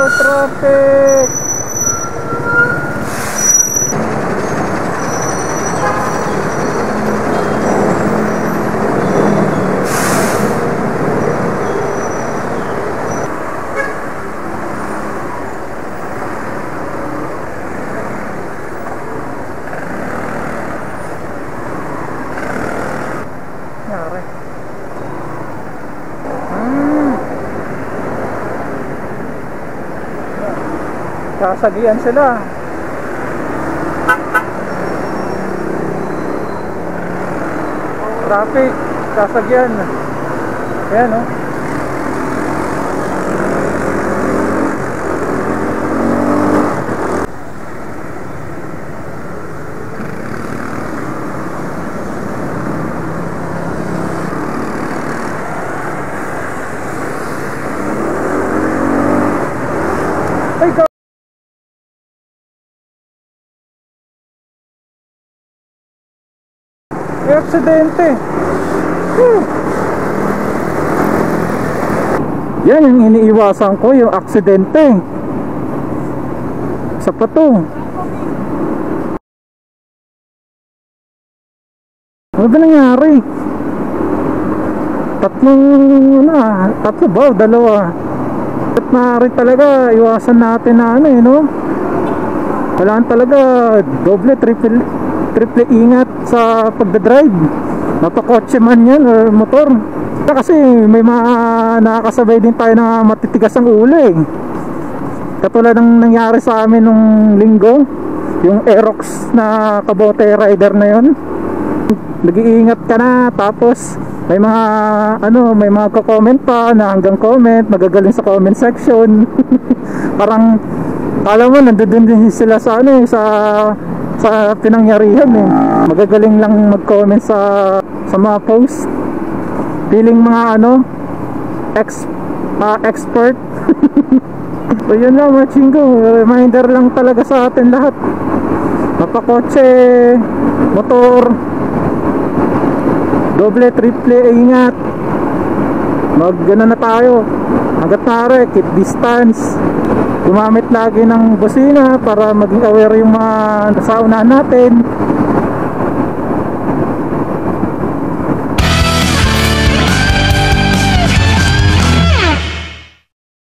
traffic. Sasagian sila. Traffic, sasagian. Ayan, oh. Ay, may aksidente. Yan yung iniiwasan ko, yung aksidente. Sa pato. Ano ba nangyari? Tatlo ba? Dalawa. At maaari talaga iwasan natin na ano no? Kailangan talaga doble, triple ingat sa pagdadrive. Napakotse man yan or motor. Kasi may mga nakakasabay din tayo na matitigas ang ulo eh. Katulad ng nangyari sa amin nung linggo, yung Aerox na kabote rider na yon. Nag-iingat ka na, tapos may mga may mga comment pa na hanggang comment, magagaling sa comment section. Parang alam mo nandoon din sila sa sa pinangyarihan eh. Magagaling lang mag-comment sa mga post. Feeling mga expert. So yun lang mga chingo, reminder lang talaga sa atin lahat. Mapakotse, motor, doble, triple ingat. Gana na tayo. Hanggat maaari, keep distance. Gumamit lagi ng busina para maging aware yung mga nasa unahan natin.